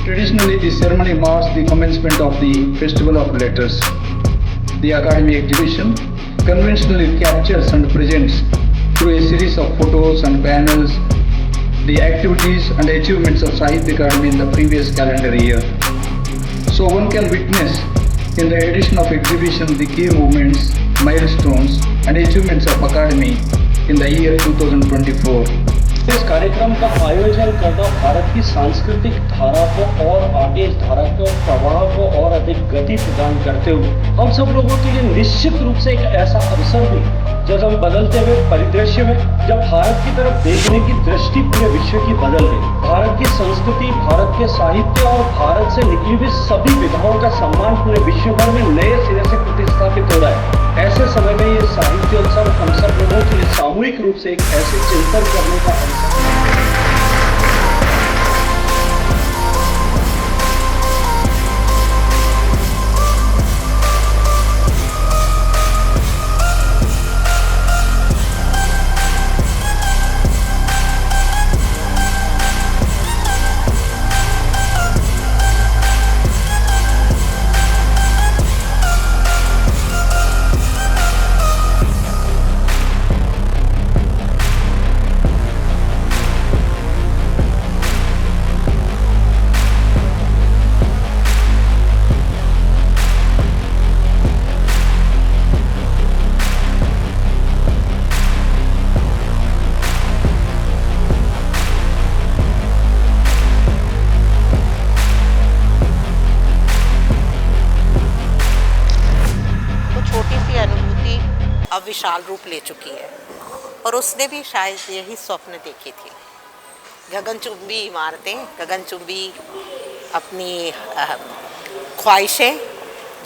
Traditionally, the ceremony marks the commencement of the Festival of Letters. The Academy exhibition conventionally captures and presents through a series of photos and panels the activities and achievements of Sahitya Academy in the previous calendar year. So one can witness in the edition of exhibition the key movements, milestones and achievements of Academy in the year 2024. इस कार्यक्रम का आयोजन करना भारत की सांस्कृतिक धारा को और आगे धारा को प्रवाह को और अधिक गति प्रदान करते हुए हम सब लोगों के लिए निश्चित रूप से एक ऐसा अवसर भी जब हम बदलते हुए परिदृश्य में जब भारत की तरफ देखने की दृष्टि पूरे विश्व की बदल गई। भारत की संस्कृति, भारत के साहित्य और भारत से निकली हुई सभी विधाओं का सम्मान पूरे विश्व भर में नए सिरे से प्रतिस्थापित हो रहा है। ऐसे समय में ये साहित्योत्सव हम सब लोगों के लिए सामूहिक रूप से एक ऐसे चिंतन करने का अवसर अब विशाल रूप ले चुकी है और उसने भी शायद यही स्वप्न देखे थे। गगनचुंबी इमारतें, गगनचुंबी अपनी ख्वाहिशें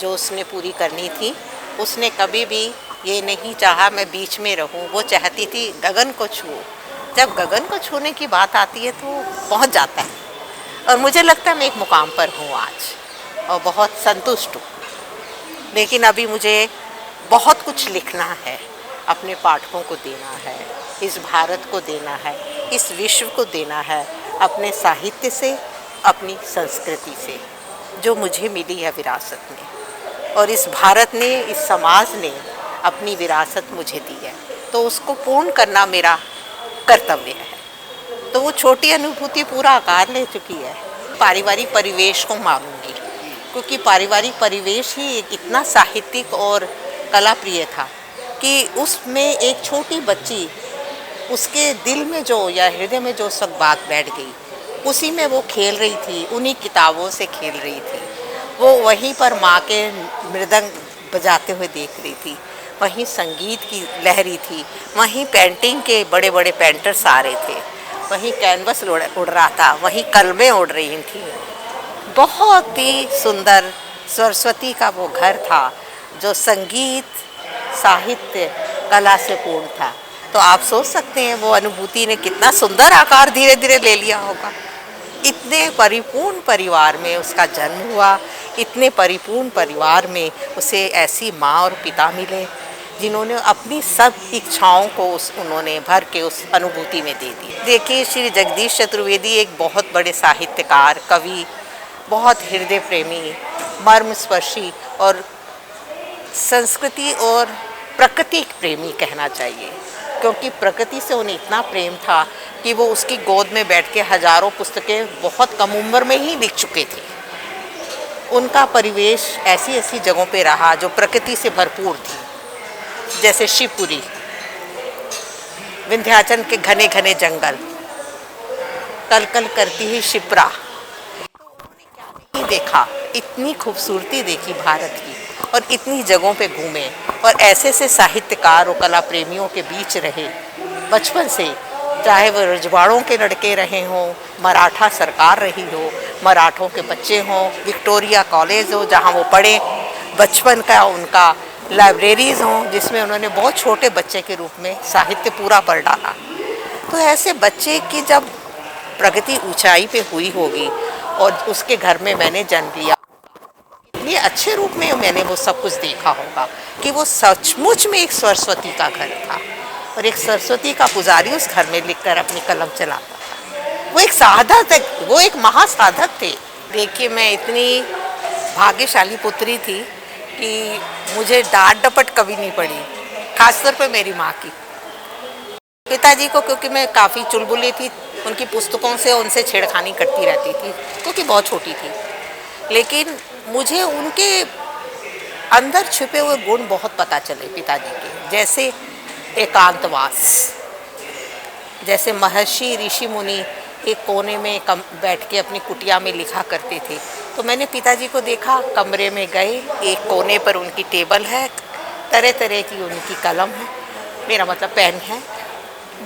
जो उसने पूरी करनी थी। उसने कभी भी ये नहीं चाहा मैं बीच में रहूं, वो चाहती थी गगन को छूओ। जब गगन को छूने की बात आती है तो पहुंच जाता है और मुझे लगता है मैं एक मुकाम पर हूँ आज और बहुत संतुष्ट हूँ। लेकिन अभी मुझे बहुत कुछ लिखना है, अपने पाठकों को देना है, इस भारत को देना है, इस विश्व को देना है, अपने साहित्य से, अपनी संस्कृति से जो मुझे मिली है विरासत में। और इस भारत ने, इस समाज ने अपनी विरासत मुझे दी है तो उसको पूर्ण करना मेरा कर्तव्य है। तो वो छोटी अनुभूति पूरा आकार ले चुकी है। पारिवारिक परिवेश को मानूंगी क्योंकि पारिवारिक परिवेश ही एक इतना साहित्यिक और कला प्रिय था कि उसमें एक छोटी बच्ची, उसके दिल में जो या हृदय में जो सब बात बैठ गई, उसी में वो खेल रही थी, उन्हीं किताबों से खेल रही थी। वो वहीं पर माँ के मृदंग बजाते हुए देख रही थी, वहीं संगीत की लहरी थी, वहीं पेंटिंग के बड़े बड़े पेंटर्स आ रहे थे, वहीं कैनवस उड़ रहा था, वहीं कलमें उड़ रही थी। बहुत ही सुंदर सरस्वती का वो घर था जो संगीत, साहित्य, कला से पूर्ण था। तो आप सोच सकते हैं वो अनुभूति ने कितना सुंदर आकार धीरे धीरे ले लिया होगा। इतने परिपूर्ण परिवार में उसका जन्म हुआ, इतने परिपूर्ण परिवार में उसे ऐसी माँ और पिता मिले जिन्होंने अपनी सब इच्छाओं को उन्होंने भर के उस अनुभूति में दे दी। देखिए, श्री जगदीश चतुर्वेदी एक बहुत बड़े साहित्यकार, कवि, बहुत हृदय प्रेमी, मर्मस्पर्शी और संस्कृति और प्रकृति प्रेमी कहना चाहिए, क्योंकि प्रकृति से उन्हें इतना प्रेम था कि वो उसकी गोद में बैठ के हजारों पुस्तकें बहुत कम उम्र में ही लिख चुके थे। उनका परिवेश ऐसी ऐसी जगहों पे रहा जो प्रकृति से भरपूर थी, जैसे शिवपुरी, विंध्याचल के घने घने जंगल, कल कल करती हुई शिप्रा। तो उन्होंने क्या नहीं देखा, इतनी खूबसूरती देखी भारत की और इतनी जगहों पे घूमे और ऐसे से साहित्यकार और कला प्रेमियों के बीच रहे बचपन से, चाहे वो रजवाड़ों के लड़के रहे हों, मराठा सरकार रही हो, मराठों के बच्चे हों, विक्टोरिया कॉलेज हो जहाँ वो पढ़े, बचपन का उनका लाइब्रेरीज़ हों जिसमें उन्होंने बहुत छोटे बच्चे के रूप में साहित्य पूरा पढ़ डाला। तो ऐसे बच्चे की जब प्रगति ऊंचाई पे हुई होगी और उसके घर में मैंने जन्म लिया, इतने अच्छे रूप में मैंने वो सब कुछ देखा होगा कि वो सचमुच में एक सरस्वती का घर था और एक सरस्वती का पुजारी उस घर में लिखकर अपनी कलम चलाता था। वो एक साधक, वो एक महासाधक थे देखिए, मैं इतनी भाग्यशाली पुत्री थी कि मुझे डांट डपट कभी नहीं पड़ी, खासतौर पे मेरी माँ की। पिताजी को, क्योंकि मैं काफ़ी चुलबुली थी, उनकी पुस्तकों से उनसे छेड़खानी करती रहती थी, क्योंकि बहुत छोटी थी। लेकिन मुझे उनके अंदर छुपे हुए गुण बहुत पता चले पिताजी के, जैसे एकांतवास, जैसे महर्षि ऋषि मुनि एक कोने में बैठ के अपनी कुटिया में लिखा करते थे। तो मैंने पिताजी को देखा, कमरे में गए, एक कोने पर उनकी टेबल है, तरह तरह की उनकी कलम है, मेरा मतलब पेन है,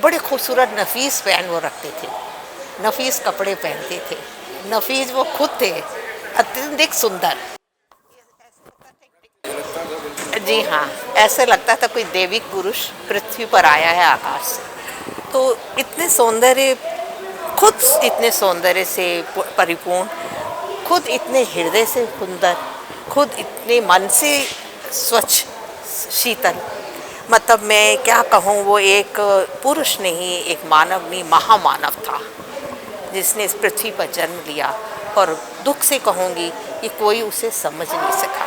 बड़े खूबसूरत नफीस पेन वो रखते थे, नफीस कपड़े पहनते थे, नफीस वो खुद थे, अत्यधिक सुंदर। जी हाँ, ऐसे लगता था कोई दैविक पुरुष पृथ्वी पर आया है आकाश से। तो इतने सौंदर्य, खुद इतने सौंदर्य से परिपूर्ण, खुद इतने हृदय से सुंदर, खुद इतने मन से स्वच्छ शीतल, मतलब मैं क्या कहूँ, वो एक पुरुष नहीं, एक मानव नहीं, महामानव था जिसने इस पृथ्वी पर जन्म लिया। और दुख से कहूँगी कि कोई उसे समझ नहीं सका,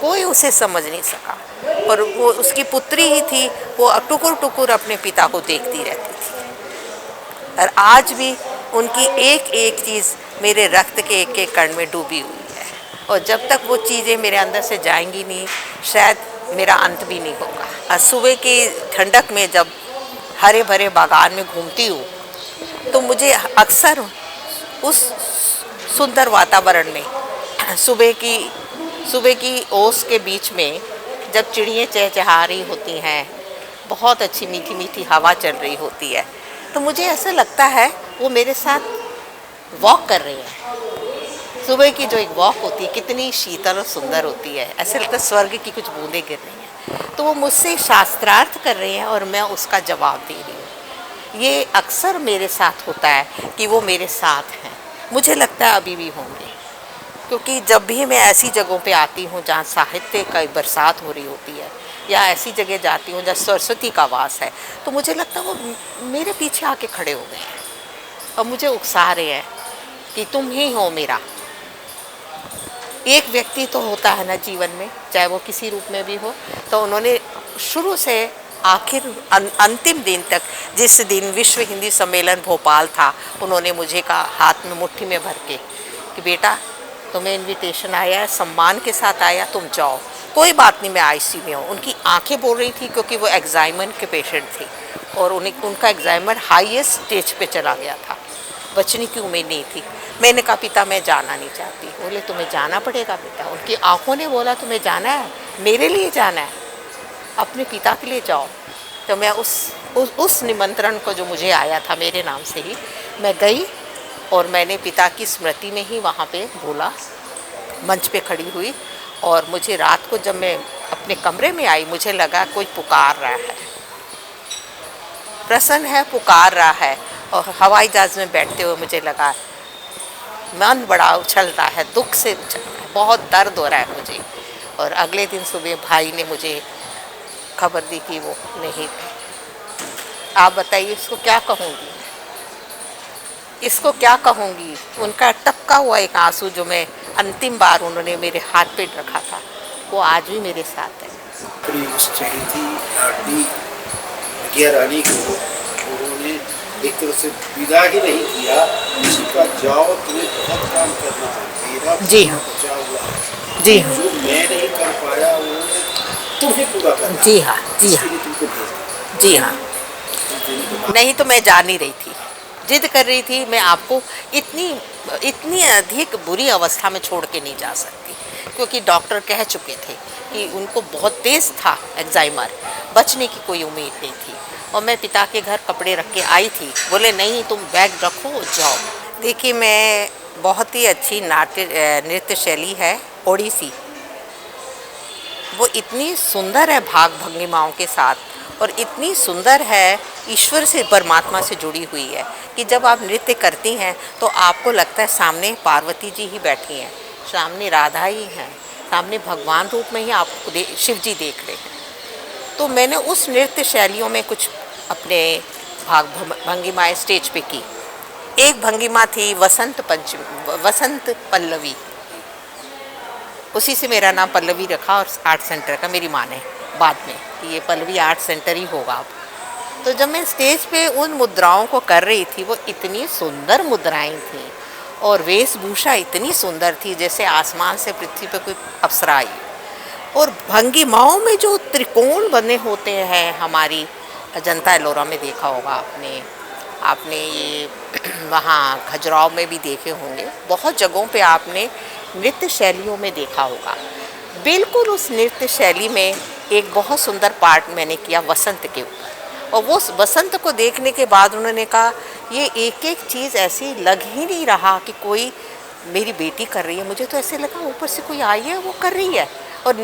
कोई उसे समझ नहीं सका। और वो उसकी पुत्री ही थी, वो टुकुर टुकुर अपने पिता को देखती रहती थी। और आज भी उनकी एक एक चीज़ मेरे रक्त के एक एक कण में डूबी हुई है, और जब तक वो चीज़ें मेरे अंदर से जाएंगी नहीं, शायद मेरा अंत भी नहीं होगा। और सुबह की ठंडक में जब हरे भरे बागान में घूमती हूँ, तो मुझे अक्सर उस सुंदर वातावरण में, सुबह की ओस के बीच में जब चिड़ियाँ चहचहा रही होती हैं, बहुत अच्छी मीठी मीठी हवा चल रही होती है, तो मुझे ऐसा लगता है वो मेरे साथ वॉक कर रही हैं। सुबह की जो एक वॉक होती है कितनी शीतल और सुंदर होती है, ऐसे लगता है स्वर्ग की कुछ बूंदें गिर रही हैं। तो वो मुझसे शास्त्रार्थ कर रही हैं और मैं उसका जवाब दे रही हूँ। ये अक्सर मेरे साथ होता है कि वो मेरे साथ हैं, मुझे लगता है अभी भी होंगे, क्योंकि जब भी मैं ऐसी जगहों पे आती हूँ जहाँ साहित्य का बरसात हो रही होती है, या ऐसी जगह जाती हूँ जहाँ सरस्वती का वास है, तो मुझे लगता है वो मेरे पीछे आके खड़े हो गए हैं और मुझे उकसा रहे हैं कि तुम ही हो मेरा। एक व्यक्ति तो होता है ना जीवन में, चाहे वो किसी रूप में भी हो, तो उन्होंने शुरू से आखिर अंतिम दिन तक, जिस दिन विश्व हिंदी सम्मेलन भोपाल था, उन्होंने मुझे कहा हाथ में मुट्ठी में भर के कि बेटा तुम्हें इनविटेशन आया है, सम्मान के साथ आया, तुम जाओ, कोई बात नहीं, मैं आईसीयू में हूँ। उनकी आंखें बोल रही थी क्योंकि वो एग्जाइमर के पेशेंट थी और उनका एग्जाइमर हाईएस्ट स्टेज पे चला गया था, बचने की उम्मीद नहीं थी। मैंने कहा पिता मैं जाना नहीं चाहती। बोले तुम्हें जाना पड़ेगा बेटा। उनकी आंखों ने बोला तुम्हें जाना है, मेरे लिए जाना है, अपने पिता के लिए जाओ। तो मैं उस निमंत्रण को जो मुझे आया था मेरे नाम से ही, मैं गई और मैंने पिता की स्मृति में ही वहाँ पे बोला, मंच पे खड़ी हुई। और मुझे रात को जब मैं अपने कमरे में आई, मुझे लगा कोई पुकार रहा है, प्रसन्न है, पुकार रहा है। और हवाई जहाज़ में बैठते हुए मुझे लगा मन बड़ा उछलता है, दुख से उछल रहा है, बहुत दर्द हो रहा है मुझे। और अगले दिन सुबह भाई ने मुझे खबर दी कि वो नहीं थे। आप बताइए इसको क्या कहूँगी, इसको क्या कहूँगी। उनका टपका हुआ एक आंसू जो मैं अंतिम बार उन्होंने मेरे हाथ पे रखा था, वो आज भी मेरे साथ है। विद्या रानी को उन्होंने एक तरह से विदा ही नहीं किया, किसी का जाओ तुम्हें बहुत काम करना है, मेरा जी हाँ, बचा हुआ है, जी हाँ, जो मैं नहीं कर पाया वो तुम्हें पूरा करना। जी हाँ, जी हाँ, तुमको भेज, जी हाँ। नहीं तो मैं जा नहीं रही थी, जिद कर रही थी। मैं आपको इतनी अधिक बुरी अवस्था में छोड़ के नहीं जा सकती, क्योंकि डॉक्टर कह चुके थे कि उनको बहुत तेज़ था एग्जाइमर, बचने की कोई उम्मीद नहीं थी। और मैं पिता के घर कपड़े रख के आई थी, बोले नहीं तुम बैग रखो जाओ। देखिए मैं बहुत ही अच्छी नृत्य शैली है ओडिसी, वो इतनी सुंदर है भाग भंगिमाओं के साथ, और इतनी सुंदर है ईश्वर से, परमात्मा से जुड़ी हुई है कि जब आप नृत्य करती हैं तो आपको लगता है सामने पार्वती जी ही बैठी हैं, सामने राधा ही हैं, सामने भगवान रूप में ही आपको शिव जी देख रहे हैं। तो मैंने उस नृत्य शैलियों में कुछ अपने भाग भंगिमाएँ स्टेज पे की, एक भंगिमा थी वसंत पंचमी, वसंत पल्लवी, उसी से मेरा नाम पल्लवी रखा और आर्ट सेंटर का मेरी माँ ने बाद में कि ये पल्लवी आर्ट सेंटर ही होगा अब। तो जब मैं स्टेज पे उन मुद्राओं को कर रही थी, वो इतनी सुंदर मुद्राएं थी और वेशभूषा इतनी सुंदर थी जैसे आसमान से पृथ्वी पे कोई अप्सरा आई। और भंगिमाओं में जो त्रिकोण बने होते हैं, हमारी अजंता एलोरा में देखा होगा आपने ये वहाँ खजुराहो में भी देखे होंगे, बहुत जगहों पे आपने नृत्य शैलियों में देखा होगा। बिल्कुल उस नृत्य शैली में एक बहुत सुंदर पार्ट मैंने किया वसंत के ऊपर, और वो वसंत को देखने के बाद उन्होंने कहा ये एक एक चीज़ ऐसी लग ही नहीं रहा कि कोई मेरी बेटी कर रही है, मुझे तो ऐसे लगा ऊपर से कोई आई है वो कर रही है और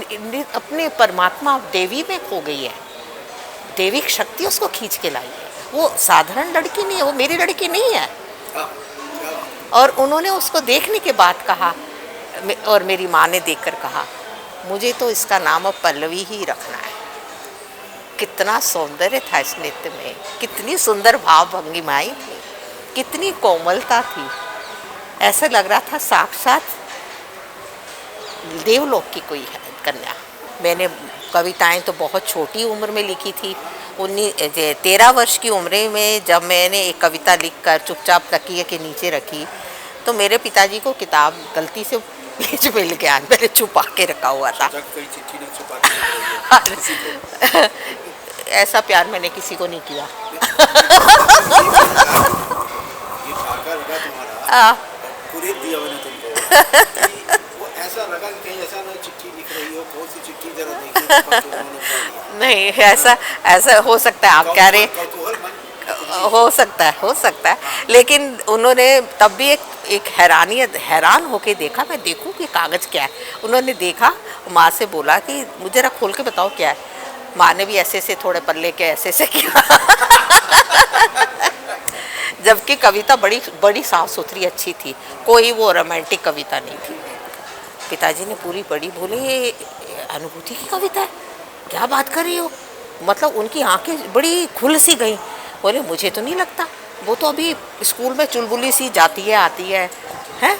अपने परमात्मा देवी में खो गई है, देविक शक्ति उसको खींच के लाई है, वो साधारण लड़की नहीं है, वो मेरी लड़की नहीं है। और उन्होंने उसको देखने के बाद कहा, और मेरी माँ ने देखकर कहा मुझे तो इसका नाम अब पल्लवी ही रखना है। कितना सौंदर्य था इस नृत्य में, कितनी सुंदर भाव भंगिमाएं थी, कितनी कोमलता थी, ऐसा लग रहा था साक्षात देवलोक की कोई है कन्या। मैंने कविताएं तो बहुत छोटी उम्र में लिखी थी, 13 वर्ष की उम्र में जब मैंने एक कविता लिखकर चुपचाप तकिए के नीचे रखी तो मेरे पिताजी को किताब गलती से पेज मिल गया, मैंने छुपा के रखा हुआ था। ऐसा प्यार मैंने किसी को नहीं किया। दिया मैंने तुमको। वो ऐसा लगा कि कहीं ऐसा ना चिट्ठी लिख रही हो, कौन सी चिट्ठी जरा देखिए। नहीं, ऐसा हो सकता है, आप कह रहे हो सकता है, लेकिन उन्होंने तब भी एक हैरान होके देखा, मैं देखूं कि कागज़ क्या है। उन्होंने देखा, माँ से बोला कि मुझे जरा खोल के बताओ क्या है। माँ ने भी ऐसे थोड़े पल्ले के ऐसे किया। जबकि कविता बड़ी साफ सुथरी अच्छी थी, कोई वो रोमांटिक कविता नहीं थी। पिताजी ने पूरी पढ़ी, बोले ये अनुभूति की कविता है, क्या बात कर रही हो, मतलब उनकी आंखें बड़ी खुल सी गई। बोले मुझे तो नहीं लगता, वो तो अभी स्कूल में चुलबुली सी जाती है आती है, हैं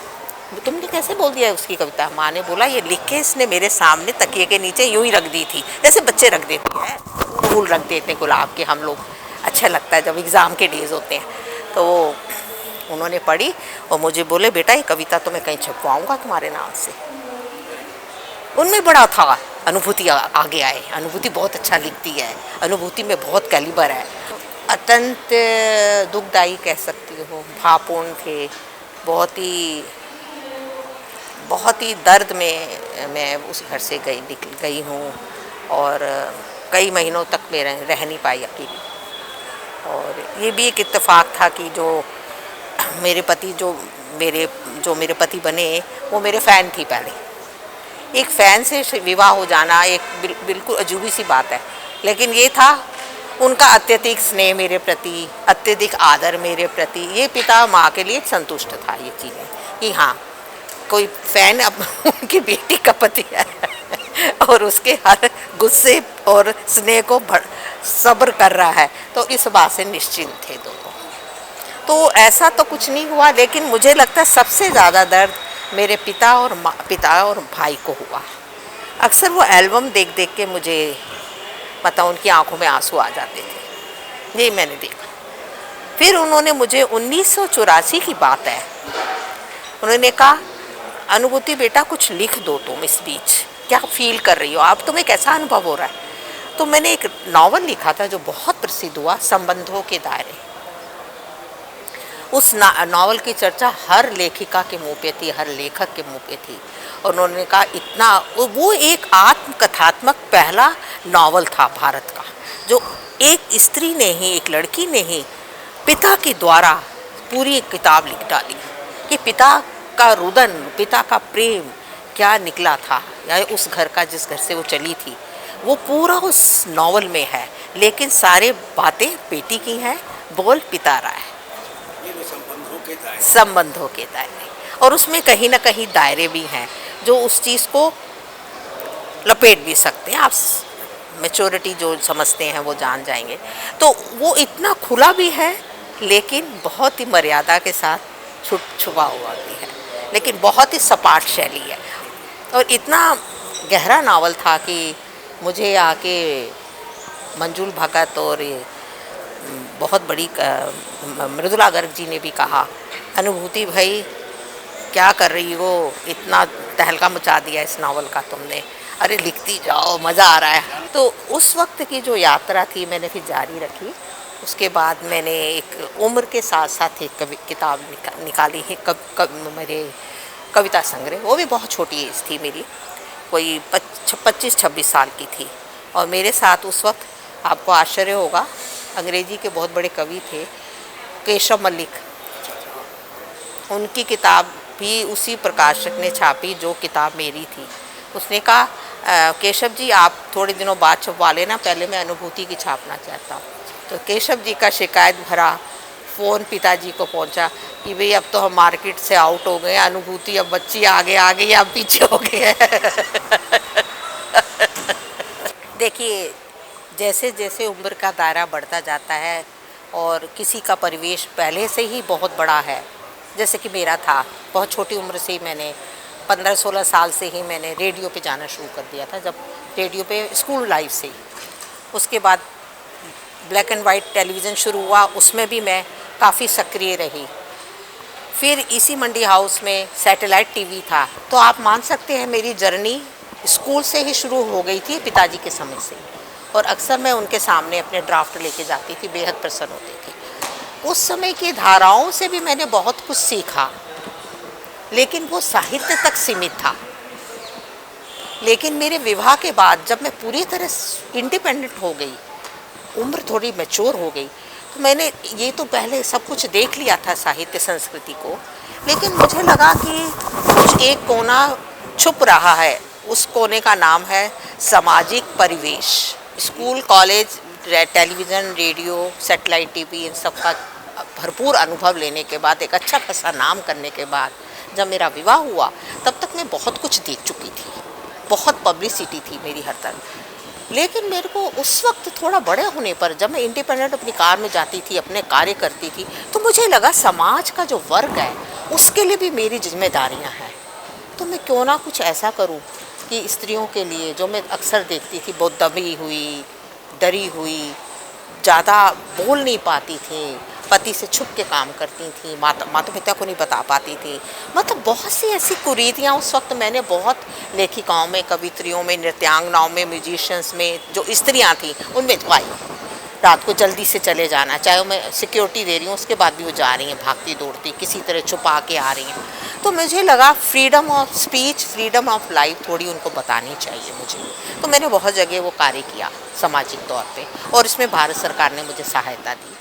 तुमने कैसे बोल दिया है उसकी कविता। माँ ने बोला ये लिख के इसने मेरे सामने तकिए के नीचे यूं ही रख दी थी, जैसे बच्चे रख देते हैं, फूल रख देते हैं गुलाब के हम लोग, अच्छा लगता है जब एग्ज़ाम के डेज होते हैं। तो उन्होंने पढ़ी और मुझे बोले बेटा ये कविता तो मैं कहीं छपवाऊँगा तुम्हारे नाम से। उनमें बड़ा था, अनुभूति आगे आए, अनुभूति बहुत अच्छा लिखती है, अनुभूति में बहुत कैलिबर है। अत्यंत दुखदायी कह सकती हूँ, भावपूर्ण थे, बहुत ही दर्द में मैं उस घर से निकल गई हूँ और कई महीनों तक मैं रह नहीं पाई अकेली। और ये भी एक इत्तेफाक था कि जो मेरे पति बने वो मेरे फ़ैन थी पहले। एक फ़ैन से विवाह हो जाना एक बिल्कुल अजूबी सी बात है, लेकिन ये था उनका अत्यधिक स्नेह मेरे प्रति, अत्यधिक आदर मेरे प्रति। ये पिता माँ के लिए संतुष्ट था ये चीज़ें कि हाँ कोई फ़ैन अब उनकी बेटी का पति है और उसके हर गुस्से और स्नेह को सब्र कर रहा है, तो इस बात से निश्चिंत थे दोनों। तो ऐसा तो कुछ नहीं हुआ, लेकिन मुझे लगता है सबसे ज़्यादा दर्द मेरे पिता और भाई को हुआ। अक्सर वो एल्बम देख देख के मुझे मतलब उनकी आंखों में आंसू आ जाते थे, ये मैंने देखा। फिर उन्होंने मुझे 1984 की बात है, उन्होंने कहा अनुभूति बेटा कुछ लिख दो तुम इस बीच, क्या फील कर रही हो आप, तुम्हें कैसा अनुभव हो रहा है। तो मैंने एक नावल लिखा था जो बहुत प्रसिद्ध हुआ, संबंधों के दायरे। उस नावल की चर्चा हर लेखिका के मुंह पे थी, हर लेखक के मुंह पे थी। और उन्होंने कहा इतना, वो एक आत्मकथात्मक पहला नावल था भारत का, जो एक स्त्री ने ही, एक लड़की ने ही पिता के द्वारा पूरी किताब लिख डाली कि पिता का रुदन, पिता का प्रेम क्या निकला था, या उस घर का जिस घर से वो चली थी, वो पूरा उस नावल में है। लेकिन सारे बातें बेटी की हैं, बोल पिता रहा है, संबंधों के दायरे। और उसमें कहीं ना कहीं दायरे भी हैं जो उस चीज़ को लपेट भी सकते हैं। आप मैच्योरिटी जो समझते हैं वो जान जाएंगे। तो वो इतना खुला भी है, लेकिन बहुत ही मर्यादा के साथ छुपा हुआ भी है, लेकिन बहुत ही सपाट शैली है। और इतना गहरा नावल था कि मुझे आके मंजुल भगत और बहुत बड़ी मृदुला गर्ग जी ने भी कहा, अनुभूति भाई क्या कर रही हो, इतना तहलका मचा दिया इस नावल का तुमने, अरे लिखती जाओ, मज़ा आ रहा है। तो उस वक्त की जो यात्रा थी मैंने फिर जारी रखी। उसके बाद मैंने एक उम्र के साथ साथ एक किताब निकाली है, मेरे कविता संग्रह। वो भी बहुत छोटी एज थी मेरी, कोई 25-26 साल की थी। और मेरे साथ उस वक्त, आपको आश्चर्य होगा, अंग्रेजी के बहुत बड़े कवि थे केशव मलिक। उनकी किताब भी उसी प्रकाशक ने छापी जो किताब मेरी थी। उसने कहा केशव जी आप थोड़े दिनों बाद छपवा लेना, पहले मैं अनुभूति की छापना चाहता हूँ। तो केशव जी का शिकायत भरा फ़ोन पिताजी को पहुँचा कि भाई अब तो हम मार्केट से आउट हो गए, अनुभूति अब बच्ची आगे आ गई, अब पीछे हो गए देखिए, जैसे जैसे उम्र का दायरा बढ़ता जाता है और किसी का परिवेश पहले से ही बहुत बड़ा है, जैसे कि मेरा था, बहुत छोटी उम्र से ही मैंने 15-16 साल से ही मैंने रेडियो पे जाना शुरू कर दिया था, जब रेडियो पे स्कूल लाइफ से ही। उसके बाद ब्लैक एंड वाइट टेलीविज़न शुरू हुआ, उसमें भी मैं काफ़ी सक्रिय रही। फिर इसी मंडी हाउस में सैटेलाइट टीवी था। तो आप मान सकते हैं मेरी जर्नी स्कूल से ही शुरू हो गई थी, पिताजी के समय से। और अक्सर मैं उनके सामने अपने ड्राफ्ट लेके जाती थी, बेहद प्रसन्न होती थी। उस समय की धाराओं से भी मैंने बहुत कुछ सीखा, लेकिन वो साहित्य तक सीमित था। लेकिन मेरे विवाह के बाद जब मैं पूरी तरह इंडिपेंडेंट हो गई, उम्र थोड़ी मैच्योर हो गई, तो मैंने ये तो पहले सब कुछ देख लिया था साहित्य संस्कृति को, लेकिन मुझे लगा कि कुछ एक कोना छुप रहा है। उस कोने का नाम है सामाजिक परिवेश। School, college, television, radio, satellite TV, इन सब का भरपूर अनुभव लेने के बाद, एक अच्छा खासा नाम करने के बाद जब मेरा विवाह हुआ, तब तक मैं बहुत कुछ देख चुकी थी, बहुत पब्लिसिटी थी मेरी हर तरफ। लेकिन मेरे को उस वक्त थोड़ा बड़े होने पर, जब मैं इंडिपेंडेंट अपनी कार में जाती थी, अपने कार्य करती थी, तो मुझे लगा समाज का जो वर्ग है उसके लिए भी मेरी जिम्मेदारियां हैं। तो मैं क्यों ना कुछ ऐसा करूं कि स्त्रियों के लिए, जो मैं अक्सर देखती थी, बहुत दबी हुई, डरी हुई, ज़्यादा बोल नहीं पाती थी, पति से छुप के काम करती थी, माता पिता को नहीं बता पाती थी, मतलब बहुत सी ऐसी कुरीतियाँ उस वक्त मैंने बहुत लेखिकाओं में, कवित्रियों में, नृत्यांगनाओं में, म्यूजिशियंस में, जो स्त्रियाँ थी उनमें तो आई। रात को जल्दी से चले जाना, चाहे मैं सिक्योरिटी दे रही हूँ, उसके बाद भी वो जा रही हैं भागती दौड़ती, किसी तरह छुपा के आ रही हैं। तो मुझे लगा freedom of speech, freedom of life थोड़ी उनको बतानी चाहिए मुझे। तो मैंने बहुत जगह वो कार्य किया सामाजिक तौर पे, और इसमें भारत सरकार ने मुझे सहायता दी।